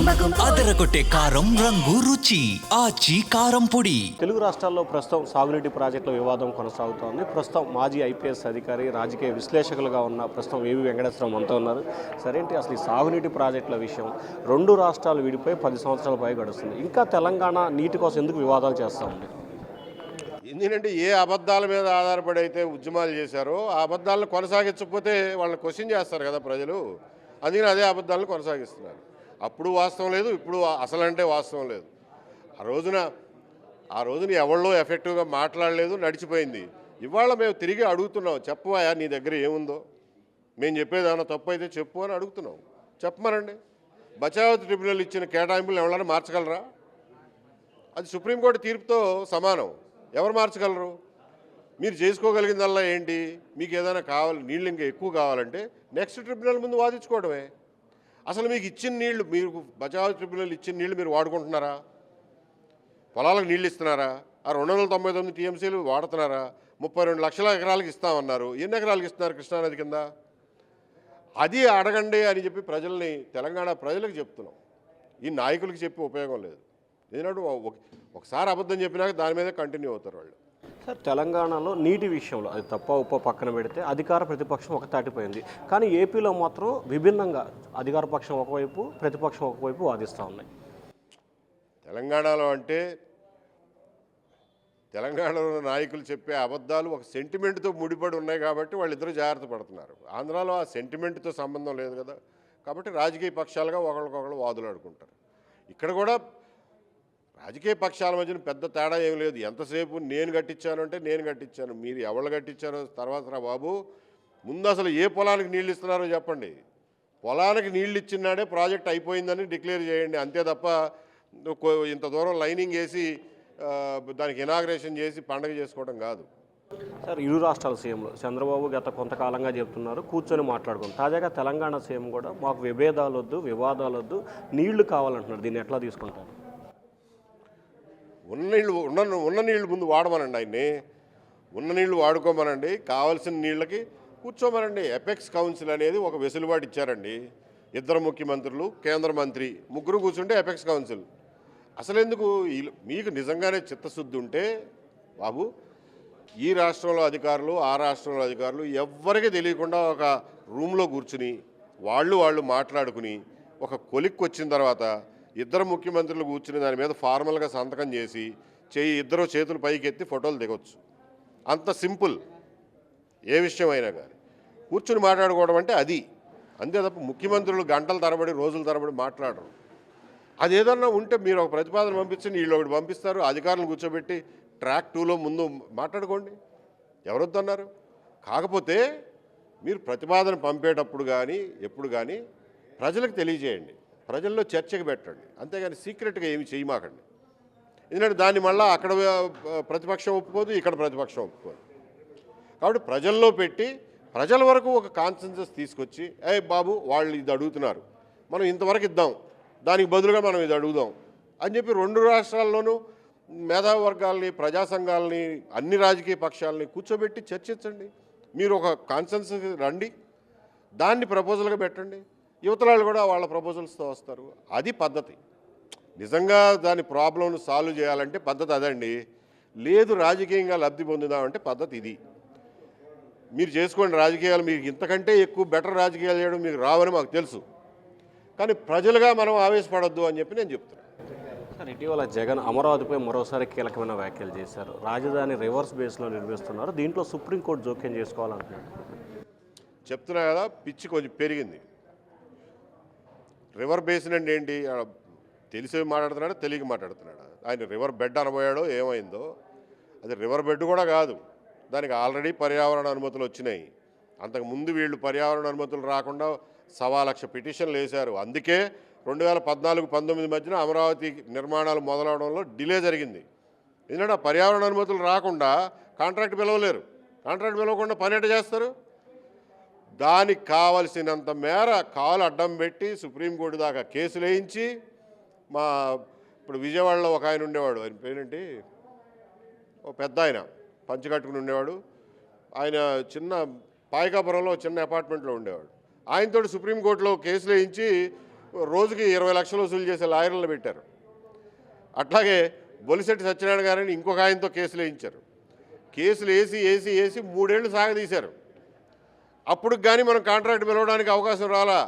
అదరగొట్టే కారం రంగు రుచి ఆచి కారం పొడి. తెలుగు రాష్ట్రాల్లో ప్రస్తుతం సాగునీటి ప్రాజెక్టుల వివాదం కొనసాగుతోంది. ప్రస్తుతం మాజీ ఐపీఎస్ అధికారి రాజకీయ విశ్లేషకులుగా ఉన్న ప్రస్తుతం ఏవి వెంకటేశ్వరం అంతా ఉన్నారు. సరేంటి అసలు ఈ సాగునీటి ప్రాజెక్టుల విషయం రెండు రాష్ట్రాలు విడిపోయి 10 సంవత్సరాల పై గడుస్తుంది. ఇంకా తెలంగాణ నీటి కోసం ఎందుకు వివాదాలు చేస్తూ ఉంది? ఎందుకంటే ఏ అబద్ధాల మీద ఆధారపడి అయితే ఉద్యమాలు చేశారో ఆ అబద్ధాలను కొనసాగించకపోతే వాళ్ళని క్వశ్చన్ చేస్తారు కదా ప్రజలు. అందుకని అదే అబద్ధాలను కొనసాగిస్తున్నారు. అప్పుడు వాస్తవం లేదు, ఇప్పుడు అసలంటే వాస్తవం లేదు. ఆ రోజున ఎవరిలో ఎఫెక్టివ్గా మాట్లాడలేదు, నడిచిపోయింది. ఇవాళ మేము తిరిగి అడుగుతున్నాం, చెప్పవా నీ దగ్గర ఏముందో, మేము చెప్పేది ఏమన్నా తప్పు అయితే చెప్పు అని అడుగుతున్నాం. చెప్పమనండి. బచావ్ ట్రిబ్యునల్ ఇచ్చిన కేటాయింపులు ఎవరైనా మార్చగలరా? అది సుప్రీంకోర్టు తీర్పుతో సమానం. ఎవరు మార్చగలరు? మీరు చేసుకోగలిగిందల్లా ఏంటి? మీకు ఏదైనా కావాలి, నీళ్ళు ఇంకా ఎక్కువ కావాలంటే నెక్స్ట్ ట్రిబ్యునల్ ముందు వాదించుకోవడమే. అసలు మీకు ఇచ్చిన నీళ్లు, మీరు బచావ్ ట్రిబ్యునల్ ఇచ్చిన నీళ్లు మీరు వాడుకుంటున్నారా? పొలాలకు నీళ్ళు ఇస్తున్నారా? ఆ 299 టీఎంసీలు వాడుతున్నారా? 32 లక్షల ఎకరాలకు ఇస్తామన్నారు. ఎన్ని ఎకరాలకు ఇస్తున్నారు కృష్ణానది కింద? అది అడగండి అని చెప్పి తెలంగాణ ప్రజలకు చెప్తున్నాం. ఈ నాయకులకు చెప్పి ఉపయోగం లేదు. ఎందుకంటే ఒకసారి అబద్ధం చెప్పినాక దాని మీద కంటిన్యూ అవుతారు వాళ్ళు. సార్, తెలంగాణలో నీటి విషయంలో అది తప్ప ఉప్ప పక్కన పెడితే అధికార ప్రతిపక్షం ఒక తాటిపోయింది. కానీ ఏపీలో మాత్రం విభిన్నంగా అధికార పక్షం ఒకవైపు, ప్రతిపక్షం ఒకవైపు వాదిస్తూ ఉన్నాయి. తెలంగాణలో నాయకులు చెప్పే అబద్ధాలు ఒక సెంటిమెంట్తో ముడిపడి ఉన్నాయి కాబట్టి వాళ్ళిద్దరూ జాగ్రత్త పడుతున్నారు. ఆంధ్రాలో ఆ సెంటిమెంట్తో సంబంధం లేదు కదా, కాబట్టి రాజకీయ పక్షాలుగా ఒకరికొకరు వాదులాడుకుంటారు. ఇక్కడ కూడా రాజకీయ పక్షాల మధ్యన పెద్ద తేడా ఏం లేదు. ఎంతసేపు నేను కట్టించాను అంటే నేను కట్టించాను, మీరు ఎవరు కట్టించారో తర్వాత రా బాబు, ముందు అసలు ఏ పొలానికి నీళ్ళు ఇస్తున్నారో చెప్పండి. పొలానికి నీళ్ళు ఇచ్చినాడే ప్రాజెక్ట్ అయిపోయిందని డిక్లేర్ చేయండి. అంతే తప్ప ఇంత దూరం లైనింగ్ వేసి దానికి ఇనాగ్రేషన్ చేసి పండగ చేసుకోవడం కాదు. సార్, ఇరు రాష్ట్రాల సీఎంలు చంద్రబాబు గత కొంతకాలంగా చెప్తున్నారు కూర్చొని మాట్లాడుకుని. తాజాగా తెలంగాణ సీఎం కూడా మాకు విభేదాలు వద్దు, వివాదాలు వద్దు, నీళ్లు కావాలంటున్నారు. దీన్ని ఎట్లా తీసుకుంటారు? ఉన్న నీళ్లు ముందు వాడమనండి. ఆయన్ని ఉన్న నీళ్లు వాడుకోమనండి. కావాల్సిన నీళ్ళకి కూర్చోమనండి. ఎపెక్స్ కౌన్సిల్ అనేది ఒక వెసులుబాటు ఇచ్చారండి. 2 ముఖ్యమంత్రులు, కేంద్ర మంత్రి, ముగ్గురు కూర్చుంటే ఎపెక్స్ కౌన్సిల్. అసలెందుకు? మీకు నిజంగానే చిత్తశుద్ధి ఉంటే బాబు, ఈ రాష్ట్రంలో అధికారులు, ఆ రాష్ట్రంలో అధికారులు ఎవ్వరికీ తెలియకుండా ఒక రూమ్లో కూర్చుని వాళ్ళు మాట్లాడుకుని ఒక కొలిక్కి వచ్చిన తర్వాత 2 ముఖ్యమంత్రులు కూర్చుని దాని మీద ఫార్మల్గా సంతకం చేసి ఇద్దరు చేతులు పైకి ఎత్తి ఫోటోలు దిగొచ్చు. అంత సింపుల్. ఏ విషయం అయినా కానీ కూర్చుని మాట్లాడుకోవడం అంటే అది. అంతే తప్ప ముఖ్యమంత్రులు గంటల తరబడి, రోజుల తరబడి మాట్లాడరు. అది ఏదన్నా ఉంటే మీరు ఒక ప్రతిపాదన పంపించండి, వీళ్ళు ఒకటి పంపిస్తారు, అధికారులను కూర్చోబెట్టి ట్రాక్ 2లో ముందు మాట్లాడుకోండి. ఎవరొద్దన్నారు? కాకపోతే మీరు ప్రతిపాదన పంపేటప్పుడు కానీ ఎప్పుడు కానీ ప్రజలకు తెలియజేయండి, ప్రజల్లో చర్చకు పెట్టండి. అంతేగాని సీక్రెట్గా ఏమి చేయమాకండి. ఎందుకంటే దాన్ని మళ్ళీ అక్కడ ప్రతిపక్షం ఒప్పుకోదు, ఇక్కడ ప్రతిపక్షం ఒప్పుకోదు. కాబట్టి ప్రజల్లో పెట్టి ప్రజల వరకు ఒక కాన్సెన్సస్ తీసుకొచ్చి, బాబు వాళ్ళు ఇది అడుగుతున్నారు, మనం ఇంతవరకు ఇద్దాం, దానికి బదులుగా మనం ఇది అడుగుదాం అని చెప్పి 2 రాష్ట్రాల్లోనూ మేధావర్గాల్ని, ప్రజా సంఘాలని, అన్ని రాజకీయ పక్షాలని కూర్చోబెట్టి చర్చించండి. మీరు ఒక కాన్సెన్సస్ రండి, దాన్ని ప్రపోజల్గా పెట్టండి. యువతరాలు కూడా వాళ్ళ ప్రపోజల్స్తో వస్తారు. అది పద్ధతి. నిజంగా దాని ప్రాబ్లంను సాల్వ్ చేయాలంటే పద్ధతి అదండి. లేదు రాజకీయంగా లబ్ధి పొందుదామంటే పద్ధతి ఇది. మీరు చేసుకోండి రాజకీయాలు. మీకు ఇంతకంటే ఎక్కువ బెటర్ రాజకీయాలు చేయడం మీకు రావని మాకు తెలుసు. కానీ ప్రజలుగా మనం ఆవేశపడొద్దు అని చెప్పి నేను చెప్తున్నాను. సార్, ఇటీవల జగన్ అమరావతిపై మరోసారి కీలకమైన వ్యాఖ్యలు చేశారు. రాజధాని రివర్స్ బేస్లో నిర్మిస్తున్నారు, దీంట్లో సుప్రీంకోర్టు జోక్యం చేసుకోవాలంటున్నారు. చెప్తున్నా కదా, పిచ్చి కొంచెం పెరిగింది. రివర్ బేసిన్ అంటే ఏంటి? తెలిసి మాట్లాడుతున్నాడు, తెలియక మాట్లాడుతున్నాడు. ఆయన రివర్ బెడ్ అనబోయాడో ఏమైందో. అది రివర్ బెడ్ కూడా కాదు, దానికి ఆల్రెడీ పర్యావరణ అనుమతులు వచ్చినాయి. అంతకుముందు వీళ్ళు పర్యావరణ అనుమతులు రాకుండా 1,00,000 పిటిషన్లు వేశారు. అందుకే 2014-19 మధ్యన అమరావతి నిర్మాణాలు మొదలవడంలో డిలే జరిగింది. ఎందుకంటే పర్యావరణ అనుమతులు రాకుండా కాంట్రాక్ట్ పిలవలేరు. కాంట్రాక్ట్ పిలవకుండా పని ఎట్ట చేస్తారు? దానికి కావలసినంత మేర కాలు అడ్డం పెట్టి సుప్రీంకోర్టు దాకా కేసులు వేయించి, ఇప్పుడు విజయవాడలో ఒక ఆయన ఉండేవాడు, ఆయన పేరేంటి, ఒక పెద్ద ఆయన పంచకట్టుకుని ఉండేవాడు. ఆయన పాయకాపురంలో చిన్న అపార్ట్మెంట్లో ఉండేవాడు. ఆయనతో సుప్రీంకోర్టులో కేసులు వేయించి రోజుకి 20 లక్షలు వసూలు చేసే లాయర్లను పెట్టారు. అట్లాగే బొలిశెట్టి సత్యనారాయణ గారిని ఇంకొక ఆయనతో కేసులు వేయించారు. కేసులు వేసి 3 ఏళ్ళు సాగదీశారు. అప్పుడు కానీ మనం కాంట్రాక్ట్ పిలవడానికి అవకాశం రాలా.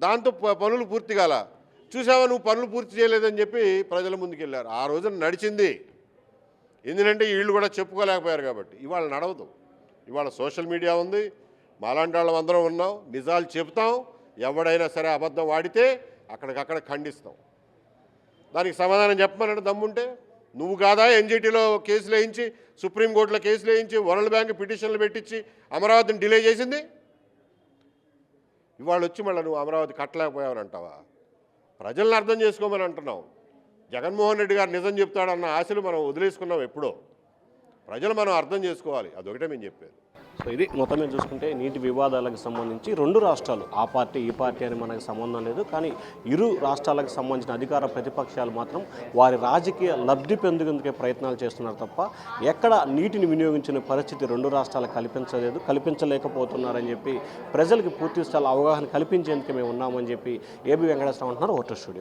దాంతో పనులు పూర్తి కాల. చూసావా నువ్వు పనులు పూర్తి చేయలేదని చెప్పి ప్రజల ముందుకెళ్ళారు. ఆ రోజున నడిచింది. ఎందుకంటే వీళ్ళు కూడా చెప్పుకోలేకపోయారు కాబట్టి. ఇవాళ నడవదు. ఇవాళ సోషల్ మీడియా ఉంది, మాలాంటి వాళ్ళం అందరం ఉన్నాం, నిజాలు చెప్తాం. ఎవడైనా సరే అబద్ధం వాడితే అక్కడికక్కడ ఖండిస్తాం. దానికి సమాధానం చెప్పమనంటే దమ్ముంటే నువ్వు కాదా ఎన్జిటీలో కేసులు వేయించి, సుప్రీంకోర్టులో కేసులు వేయించి, వరల్డ్ బ్యాంక్ పిటిషన్లు పెట్టించి అమరావతిని డిలే చేసింది? ఇవాళ వచ్చి మళ్ళీ నువ్వు అమరావతి కట్టలేకపోయావని అంటావా? ప్రజలను అర్థం చేసుకోమని అంటున్నావు. జగన్మోహన్ రెడ్డి గారు నిజం చెప్తాడన్న ఆశలు మనం వదిలేసుకున్నాం ఎప్పుడో. ప్రజలు మనం అర్థం చేసుకోవాలి, అదొకటే మేము చెప్పేది. సో ఇది మొత్తం మీద చూసుకుంటే నీటి వివాదాలకు సంబంధించి 2 రాష్ట్రాలు, ఆ పార్టీ ఈ పార్టీ అని మనకు సంబంధం లేదు, కానీ ఇరు రాష్ట్రాలకు సంబంధించిన అధికార ప్రతిపక్షాలు మాత్రం వారి రాజకీయ లబ్ధి పొందేందుకే ప్రయత్నాలు చేస్తున్నారు తప్ప ఎక్కడ నీటిని వినియోగించిన పరిస్థితి 2 రాష్ట్రాలకు కల్పించలేకపోతున్నారని చెప్పి ప్రజలకు పూర్తి స్థాయి అవగాహన కల్పించేందుకు మేము ఉన్నామని చెప్పి ఏబి వెంకటేశ్వరరావు అంటున్నారు. Voter studio.